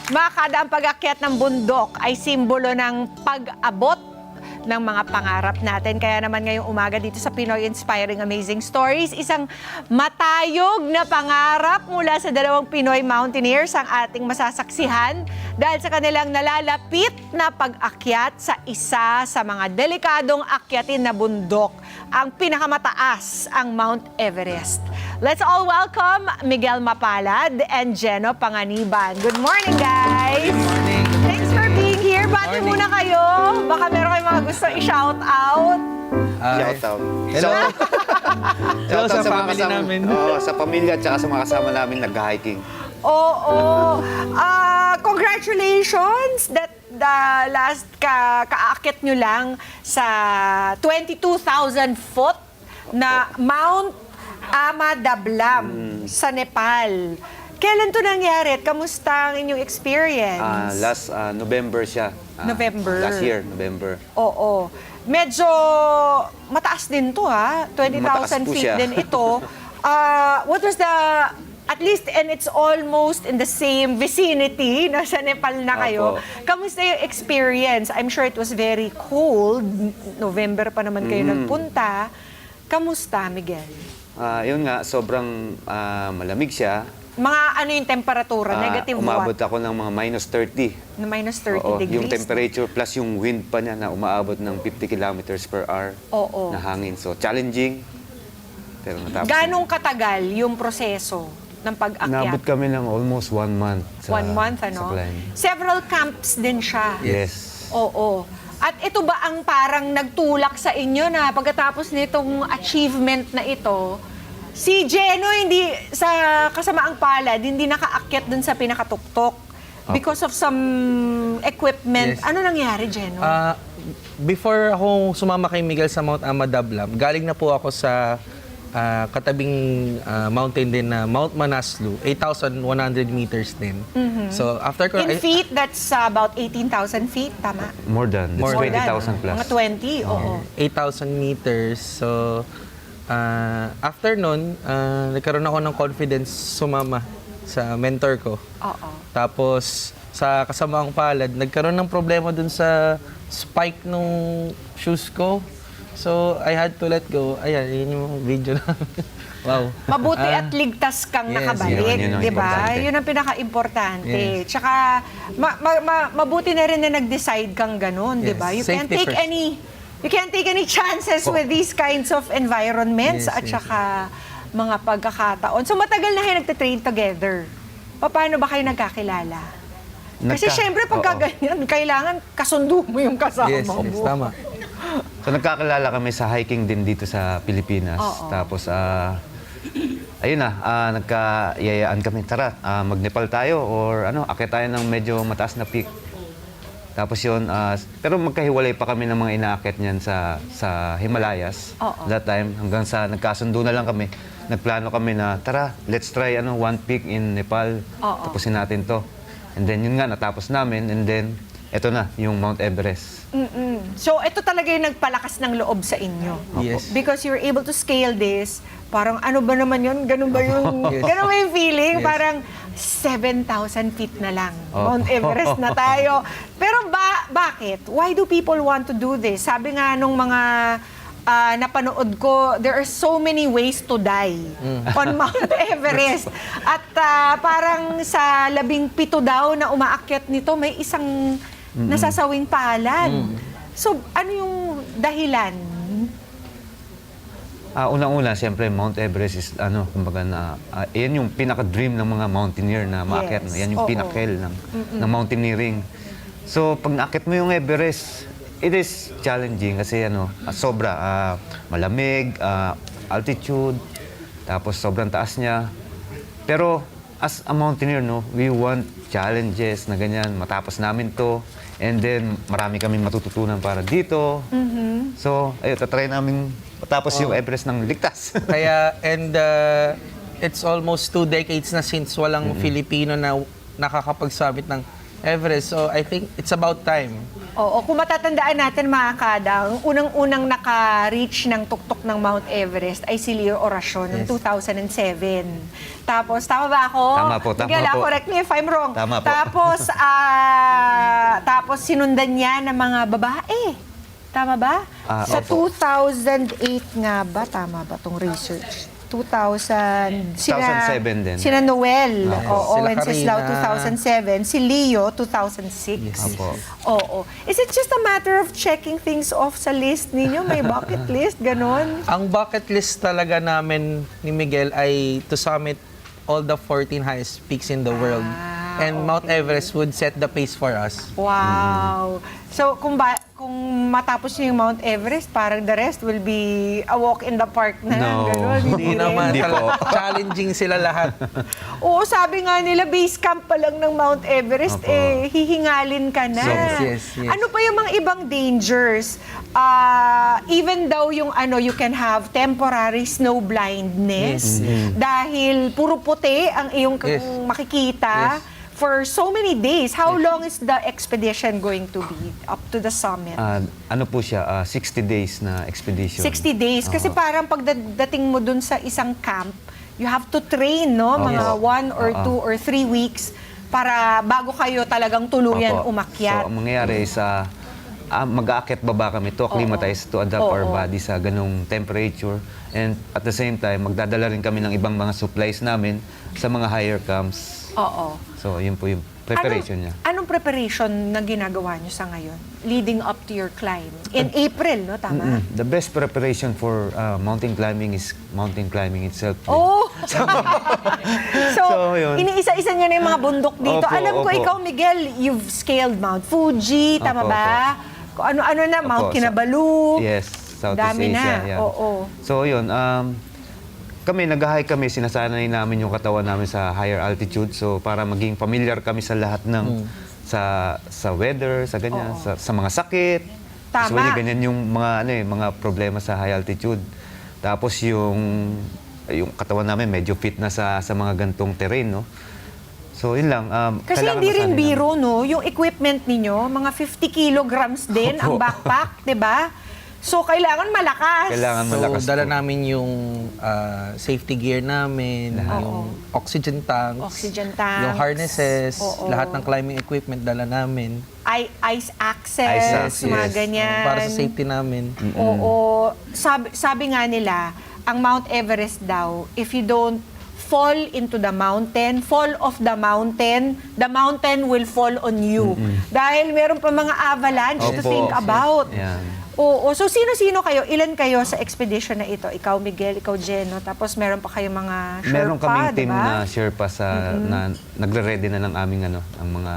Mga kada, ang pag-akyat ng bundok ay simbolo ng pag-abot ng mga pangarap natin. Kaya naman ngayong umaga dito sa Pinoy Inspiring Amazing Stories, isang matayog na pangarap mula sa dalawang Pinoy mountaineers ang ating masasaksihan dahil sa kanilang nalalapit na pag-akyat sa isa sa mga delikadong akyatin na bundok, ang pinakamataas, ang Mount Everest. Let's all welcome Miguel Mapalad and Jeno Panganiban. Good morning, guys! Good morning. Thanks for being here. Bati muna kayo. Baka meron kayong mga gusto i-shout out. Shout out. Hello. Hello Shout out sa mga family kasama- namin. Oo, sa pamilya at saka sa mga kasama namin nag-hiking. Oo. Congratulations that the last kaakit nyo lang sa 22,000 foot na Mount Amadablam sa Nepal. Kailan to nangyari at kamusta ang inyong experience? Last November siya. November. Last year, November. Oo. Medyo mataas din to, ha? 20,000 Mataas po feet siya. din ito. What was the, at least, and it's almost in the same vicinity, nasa Nepal na kayo. Apo. Kamusta yung experience? I'm sure it was very cold. November pa naman kayo nagpunta. Kamusta, Miguel? Yun nga, sobrang malamig siya. Mga ano yung temperatura? Negative Umabot what? ako ng mga minus 30. Na minus 30 Oo, degrees? yung temperature plus yung wind pa niya na umaabot ng 50 kilometers per hour Oo. na hangin. So, challenging. Pero natapos. Ganong katagal yung proseso ng pag-akyat? Naabot kami ng almost 1 month. Sa, 1 month, sa ano? climb. Several camps din siya. Yes. Oo. At ito ba ang parang nagtulak sa inyo na pagkatapos nitong achievement na ito, si Jeno hindi sa kasamaang palad, hindi nakaakyat dun sa pinakatuktok because of some equipment. Yes. Ano nangyari, Jeno? Before ako sumama kay Miguel sa Mount Amadablam, galing na po ako sa katabing mountain din na Mount Manaslu, 8,100 meters din. So after ko... In feet, that's about 18,000 feet, tama? More than. That's More than. 20,000 plus. Mga 20, oo. 8,000 meters. So, after nun, nagkaroon ako ng confidence sumama sa mentor ko. Oo. Tapos, sa kasamaang palad, nagkaroon ng problema dun sa spike nung shoes ko. So, I had to let go. Ayan, yun yung video namin. Wow. Mabuti at ligtas kang yes, nakabalik, yun ang di ba? importante. Yun ang pinaka-importante. Yes. Tsaka, mabuti na rin na nag-decide kang ganun, di Yes, ba? You safety can't take first. you can't take any chances with these kinds of environments Yes, at yes. saka mga pagkakataon. So, matagal na kayo nagtitrain together. Paano ba kayo nagkakilala? Kasi syempre, pagka Oo. ganyan, kailangan kasundo mo yung kasama Yes, mo. yes, tama. So nagkakilala kami sa hiking din dito sa Pilipinas. Oo. Tapos ayun na, nagkayayaan kami, tara, mag-Nepal tayo or akyat tayo ng medyo mataas na peak. Tapos yun, pero magkahiwalay pa kami ng mga inaakyat niyan sa Himalayas. Oo. That time, hanggang sa nagkasundo na lang kami. Nagplano kami na, tara, let's try one peak in Nepal. Oo. Tapusin natin to. And then yun nga, natapos namin. And then, eto na, yung Mount Everest. So, ito talaga yung nagpalakas ng loob sa inyo. Yes. Because you're able to scale this, parang ano ba naman yun? Ganun ba yung, Yes. ganun ba yung feeling? Yes. Parang 7,000 feet na lang. Oh. Mount Everest na tayo. Pero bakit? Why do people want to do this? Sabi nga nung mga napanood ko, there are so many ways to die on Mount Everest. At parang sa 17 daw na umaakyat nito, may isang nasasawing palad. So, ano yung dahilan? Unang-una, siyempre, Mount Everest is, kumbaga yan yung pinaka-dream ng mga mountaineer na maakyat. Yes. Yan yung Oo. pinnacle ng mountaineering. So, pag naakyat mo yung Everest, it is challenging kasi sobra. Malamig, altitude, tapos sobrang taas niya. Pero, as a mountaineer, we want challenges na ganyan. Matapos namin to. And then, marami kaming matututunan para dito. So, ayun, tatry namin matapos yung Everest ng ligtas. Kaya, and it's almost 2 decades na since walang Filipino na nakakapag-summit ng Everest. So I think it's about time. Oo, kung matatandaan natin mga kadang, unang-unang naka-reach ng tuktok ng Mount Everest ay si Leo Oracion noong 2007. Tapos, tama ba ako? Tama po, tama Miguel, po. correct me if I'm wrong. Tama po. Tapos sinundan niya ng mga babae. Tama ba? Sa opo. 2008 nga ba? Tama ba itong research? 2007 din. Sina Noel, oo, Sila Wenceslao Karina. 2007, si Leo 2006. Yes. Opo. Oo. Is it just a matter of checking things off sa list ninyo? May bucket list, ganon? Ang bucket list talaga namin ni Miguel ay to summit all the 14 highest peaks in the world. And Mount Everest would set the pace for us. Wow. So, kung matapos niyo yung Mount Everest, parang the rest will be a walk in the park na. No. Ganon, Hindi naman. Hindi po. Challenging sila lahat. Oo, sabi nga nila, base camp pa lang ng Mount Everest, Opo. hihingalin ka na. Yes. Ano pa yung mga ibang dangers? Even though yung you can have temporary snow blindness dahil puro puti ang iyong Yes. makikita for so many days. How long is the expedition going to be up to the summit? Ano po siya, 60 days na expedition. 60 days. Kasi parang pagdating mo dun sa isang camp, you have to train, no? Mga 1 or 2 or 3 weeks para bago kayo talagang tuluyan Opo. umakyat. So, ang mangyayari is mag-aakyat baba kami to acclimatize to adapt our body sa ganung temperature. And at the same time, magdadala rin kami ng ibang mga supplies namin sa mga higher camps. Oo. So, yun po yung preparation niya. Anong preparation na ginagawa nyo sa ngayon? Leading up to your climb? In April, no? Tama? The best preparation for mountain climbing is mountain climbing itself. Oh! So, yun. iniisa-isa nyo na yung mga bundok dito. Opo, Alam ko, opo. ikaw, Miguel, you've scaled Mount Fuji, tama Opo, ba? Kung ano-ano na, Mount Opo, Kinabalu. Yes, Southeast Dami Asia. na, yan. oo. So, yun. Kami, nag-hike kami, sinasanay namin yung katawan namin sa higher altitude. So, para maging familiar kami sa lahat ng sa weather, sa ganyan, sa mga sakit. Tama. Usually, ganyan yung mga problema sa high altitude. Tapos yung katawan namin medyo fit na sa mga gantong terrain, no? So, yun lang. Kasi kailangan hindi rin masanay biro, no? Yung equipment ninyo, mga 50 kilograms din ang Opo. backpack, di ba? So, kailangan malakas. Kailangan So, malakas dala po. namin yung safety gear namin, yung oxygen tanks, Oxygen tanks. yung harnesses, Oo. lahat ng climbing equipment dala namin. Ice access, Ice access, mga yes. ganyan. Para sa safety namin. Oo. Sabi nga nila, ang Mount Everest daw, if you don't fall into the mountain, fall off the mountain will fall on you. Dahil meron pa mga avalanche to Opo. think about. Yan. Oo. So, sino-sino kayo? Ilan kayo sa expedition na ito? Ikaw, Miguel, ikaw, Jeno. Tapos, meron pa kayong mga Sherpa, Meron kaming team diba? na Sherpa na nagre-ready na ng aming ang mga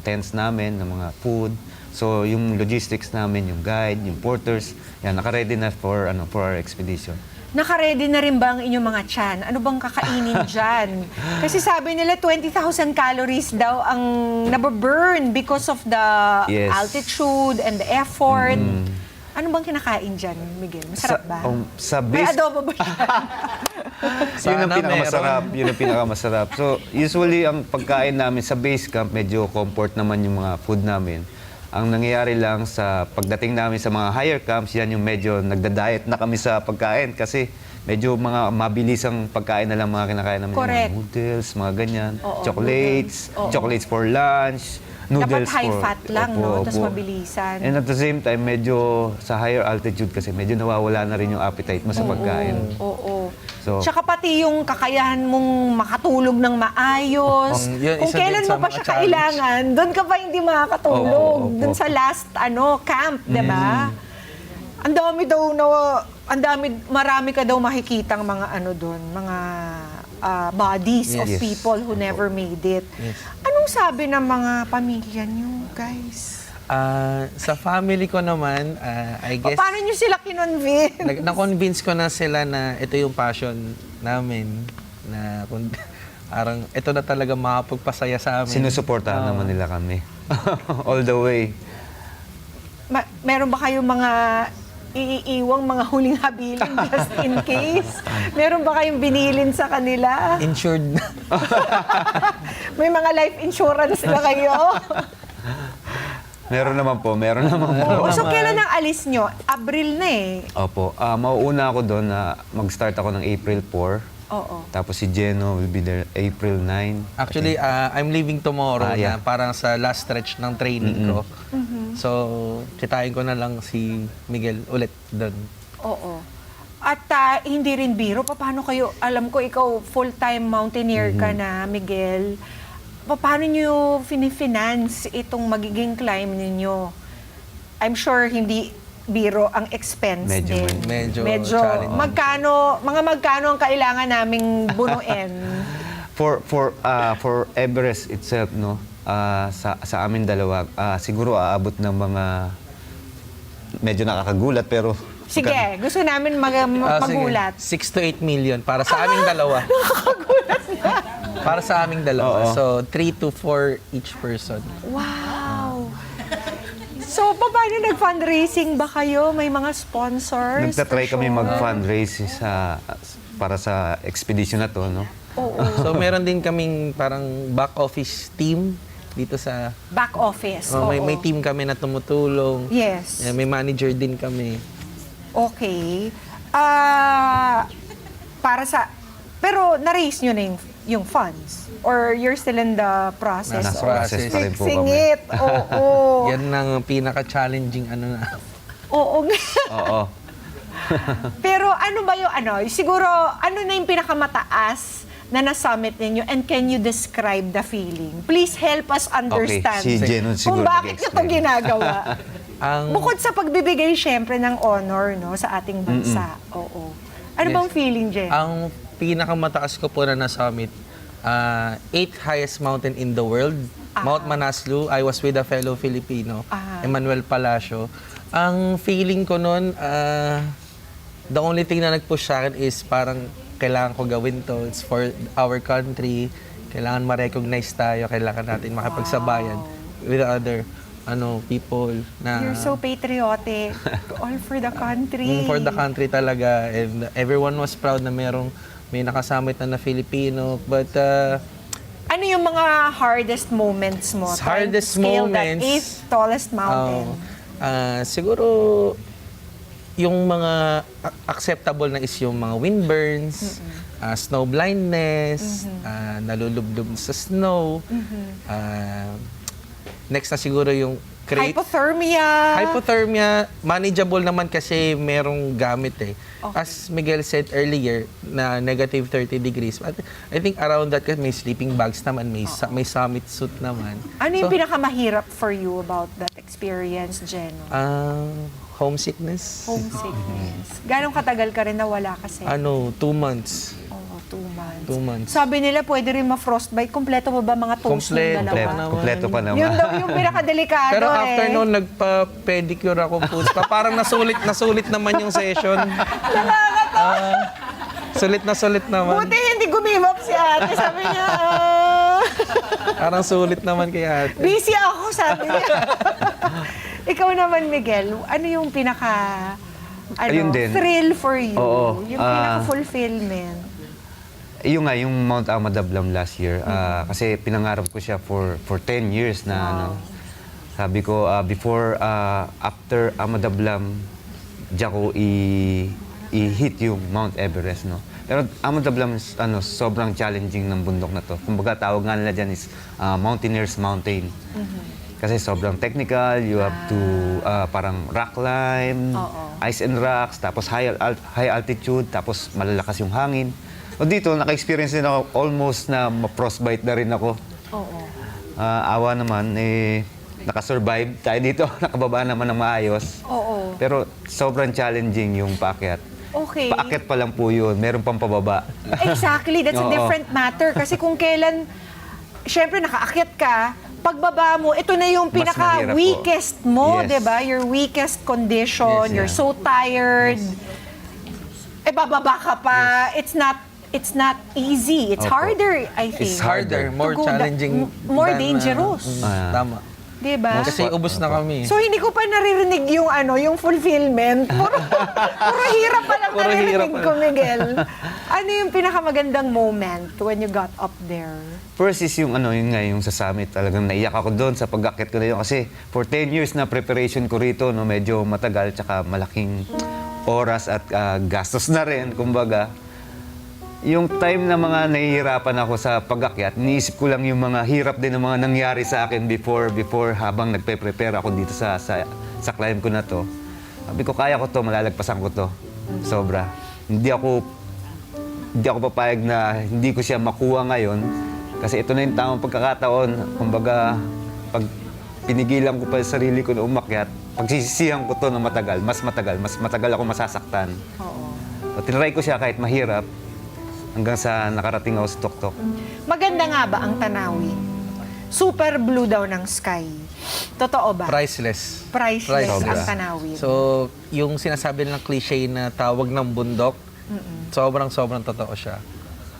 tents namin, ng mga food. So yung logistics namin, yung guide, yung porters, yan naka-ready na for our expedition. Naka-ready na rin ba ang inyong mga tiyan? Ano bang kakainin dyan? Kasi sabi nila 20,000 calories daw ang nababurn because of the Yes. altitude and the effort. Ano bang kinakain dyan, Miguel? Masarap ba? Sa May base, adobo ba siya? yun ang Sana pinakamasarap. Yun ang pinakamasarap. So, usually, ang pagkain namin sa base camp, medyo comfort naman yung mga food namin. Ang nangyayari lang sa pagdating namin sa mga higher camps, yan yung medyo nagda-diet na kami sa pagkain kasi medyo mga mabilisang pagkain na lang mga kinakain namin. Correct. Mga noodles, mga ganyan, Oo, chocolates, noodles. Oo. chocolates for lunch, noodles Dapat high for... fat lang, Opo, no? Tapos opo. mabilisan. And at the same time, medyo sa higher altitude kasi medyo nawawala na rin yung appetite mo sa pagkain. Oo. So- Tsaka pati yung kakayahan mong makatulog ng maayos. Yun, Kung isa din kailan sa mo pa mga siya challenge. kailangan, doon ka pa hindi makakatulog. Oo, Doon sa last camp, 'di ba? Ang dami marami ka daw makikitang mga doon, mga bodies of Yes. people who never made it. Yes. Anong sabi ng mga pamilya niyo, guys? Sa family ko naman, I guess, Paano niyo sila kinonvince? na-convince ko na sila na ito yung passion namin. Na parang ito na talaga makapagpasaya sa amin. Sinusuportahan naman nila kami. All the way. Meron ba kayong mga iiiwang mga huling habilin just in case? Meron ba kayong binilin sa kanila? Insured na. May mga life insurance na kayo? Meron naman po. Oo, so kailan ang alis nyo? Abril na eh. Opo. Mauuna ako doon na mag-start ako ng April 4. Oo. Tapos si Geno will be there April 9. Actually, I'm leaving tomorrow Yeah. na parang sa last stretch ng training ko. So, kitayin ko na lang si Miguel ulit doon. Oo. At hindi rin biro, paano kayo, alam ko ikaw full-time mountaineer ka na, Miguel. Paano nyo finifinance itong magiging climb ninyo? I'm sure hindi biro ang expense Medyo, din. medyo challenging. Magkano ang kailangan naming bunuin? For Everest itself, no, sa amin dalawa, siguro aabot ng mga medyo nakakagulat pero Sige, gusto namin magulat. 6 to 8 million para sa aming dalawa. Para sa aming dalawa. Oo. So, 3 to 4 each person. Wow! So, paano nag-fundraising ba kayo? May mga sponsors? nagtatry for kami sure? mag-fundraise para sa expedition na to, no? Oo. So, meron din kaming parang back office team dito sa... Back office. may oo. team kami na tumutulong. Yes. May manager din kami. Okay. Para sa... Pero na-raise nyo na yung funds? Or you're still in the process? Nasa of process pa rin po kami. fixing it? Oo. Yan ang pinaka-challenging ano na. Oo nga. Oo. Pero ano ba yung siguro, ano na yung pinakamataas na na-summit ninyo and can you describe the feeling? Please help us understand si Jen kung siguro bakit nyo ito mag-explain. ginagawa. Ang Bukod sa pagbibigay syempre ng honor no sa ating bansa. Oo. Ano Yes. bang feeling, Jen? ang pinakamataas ko po na na-summit, 8th highest mountain in the world, Mount Manaslu. I was with a fellow Filipino, Emmanuel Palacio. Ang feeling ko noon, the only thing na nag-push sa akin is parang kailangan ko gawin to. It's for our country. Kailangan ma-recognize tayo. Kailangan natin makipagsabayan with other people na... You're so patriotic. All for the country. For the country talaga. And everyone was proud na may nakasamit na Filipino. But Ano yung mga hardest moments mo? trying to Hardest scale moments? that 8th tallest mountain. siguro yung mga acceptable na is yung mga windburns, snow blindness, nalulublob sa snow. Next na siguro yung Hypothermia, manageable naman kasi merong gamit eh. Okay. As Miguel said earlier, na negative 30 degrees. But I think around that kasi may sleeping bags naman, may summit suit naman. Ano yung pinakamahirap for you about that experience, Geno? Homesickness? Homesickness. Gano'ng katagal ka rin nawala kasi? 2 months. Oo, 2 months. 2 months. Sabi nila pwede rin ma-frostbite. Kompleto mo ba mga toes ng dalawa? Kompleto pa naman. Yun daw yung pinakadelikado Pero eh. after noon, nagpa-pedicure ako po. Parang nasulit naman yung session. Sulit naman. Buti hindi gumimap si ate. Sabi niya, Parang sulit naman kay ate. busy ako, sabi niya. Ikaw naman, Miguel, ano yung pinaka Ayun din. thrill for you? Oo. Yung pinaka-fulfillment? Yung Mount Amadablam last year, kasi pinangarap ko siya for 10 years na sabi ko after Amadablam, diyan ko i-hit yung Mount Everest, no. Pero Amadablam is sobrang challenging ng bundok na to. Kumbaga tawag nga nila diyan is Mountaineer's Mountain. Kasi sobrang technical, you have to parang rock climb, ice and rocks, tapos high altitude, tapos malalakas yung hangin. O dito, naka-experience din ako almost na ma-frostbite na rin ako. Oo. Awa naman, nakasurvive tayo dito, nakababa naman ng maayos. Oo. Pero sobrang challenging yung paakyat. Okay. Paakyat pa lang po yun, meron pang pababa. Exactly, that's a Oo. different matter. Kasi kung kailan, syempre nakaakyat ka, pagbaba mo, ito na yung Mas mahirap pinaka-weakest po. mo, Yes. di ba? Your weakest condition, Yes, you're yeah. so tired. Bababa ka pa. It's not easy. It's Opo. harder, I think. It's harder, more To go challenging. more than, dangerous. tama. Diba? Kasi ubos na kami. So hindi ko pa naririnig yung yung fulfillment. Puro hirap pa lang Puro naririnig hirap ko, Miguel. Ano yung pinakamagandang moment when you got up there? First is yung yung sa summit. Talagang naiyak ako doon sa pag-akit ko na yun. Kasi for 10 years na preparation ko rito, no, medyo matagal, tsaka malaking oras at gastos na rin, kumbaga. Yung time na mga nahihirapan ako sa pag-akyat, iniisip ko lang yung mga hirap din ng mga nangyari sa akin before habang nagpe-prepare ako dito sa climb ko na to. Sabi ko, kaya ko to, malalagpasan ko to. Sobra. Hindi ako papayag na hindi ko siya makuha ngayon kasi ito na yung tamang pagkakataon. Kumbaga, pag pinigilan ko pa yung sarili ko na umakyat, pagsisisihan ko to na mas matagal ako masasaktan. Oo. So, tinry ko siya kahit mahirap, hanggang sa nakarating ako sa tuktok. Maganda nga ba ang Tanawi? Super blue daw ng sky. Totoo ba? Priceless. Priceless Sobra. ang Tanawi. So, yung sinasabi ng cliche na tawag ng bundok, sobrang totoo siya.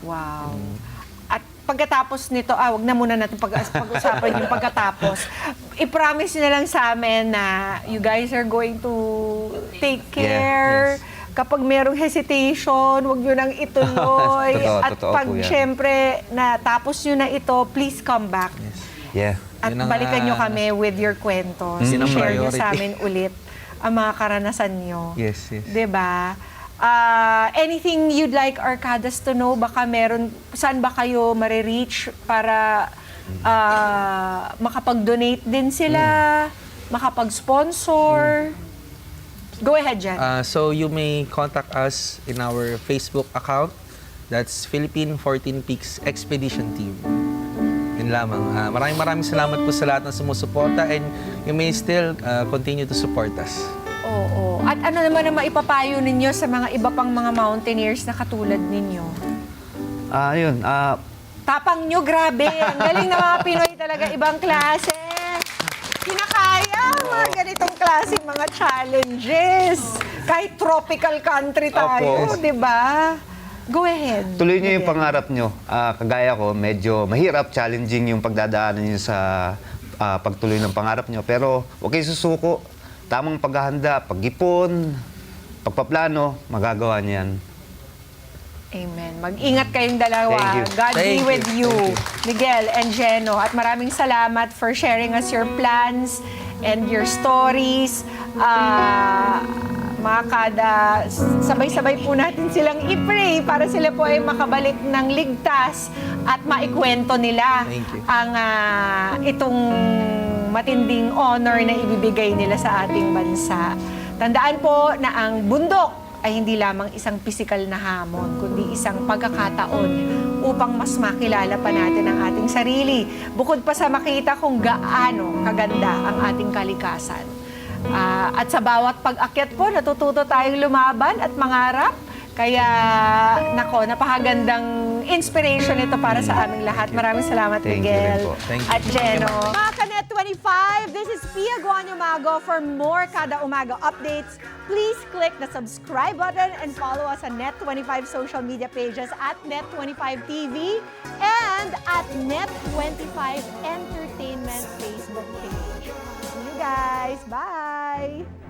Wow. At pagkatapos nito, wag na muna natin pag-usapan yung pagkatapos. I-promise nyo na lang sa amin na you guys are going to take care. yes. Kapag merong hesitation, wag nyo nang ituloy. At Totoo pag po yan. syempre natapos nyo na ito, please come back. Yeah. At Yun ang, balikan nyo kami with your kwentos. Yun ang I-share nyo priority. sa amin ulit ang mga karanasan nyo. Yes. Diba? Anything you'd like Arcadas to know? Baka meron, saan ba kayo marireach para makapag-donate din sila, makapag-sponsor? Go ahead, Jan. So you may contact us in our Facebook account. That's Philippine 14 Peaks Expedition Team. Yun lamang. Maraming salamat po sa lahat ng sumusuporta and you may still continue to support us. Oo. At ano naman ang maipapayo ninyo sa mga iba pang mga mountaineers na katulad ninyo? Tapang nyo, grabe. Ang galing na mga Pinoy talaga, ibang klase. Kinakaya ang mga ganitong klase, mga challenges. Kahit tropical country tayo, Opo. di ba? Go ahead. Tuloy niyo yung Miguel. pangarap niyo. Kagaya ko, medyo mahirap, challenging yung pagdadaanan niyo sa pagtuloy ng pangarap niyo. Pero huwag kayo susuko. Tamang paghahanda, pag-ipon, pagpaplano, magagawa niyan. Amen. Mag-ingat kayong dalawa. Thank you. God be Thank with you. you, Miguel and Jeno. At maraming salamat for sharing us your plans and your stories. Mga kada, sabay-sabay po natin silang i-pray para sila po ay makabalik ng ligtas at maikwento nila Thank you. ang itong matinding honor na ibibigay nila sa ating bansa. Tandaan po na ang bundok ay hindi lamang isang pisikal na hamon, kundi isang pagkakataon upang mas makilala pa natin ang ating sarili. Bukod pa sa makita kung gaano kaganda ang ating kalikasan. At sa bawat pag-akyat po, natututo tayong lumaban at mangarap. Kaya, napakagandang inspiration ito para sa aming lahat. Maraming salamat, Thank you Miguel rin po. Thank you. at Jeno. Mga Kanet 25, this is Pia Guanyo Mago. For more Kada Umaga updates, please click the subscribe button and follow us on Net25 social media pages at Net25TV and at Net25 Entertainment Facebook page. See you guys. Bye!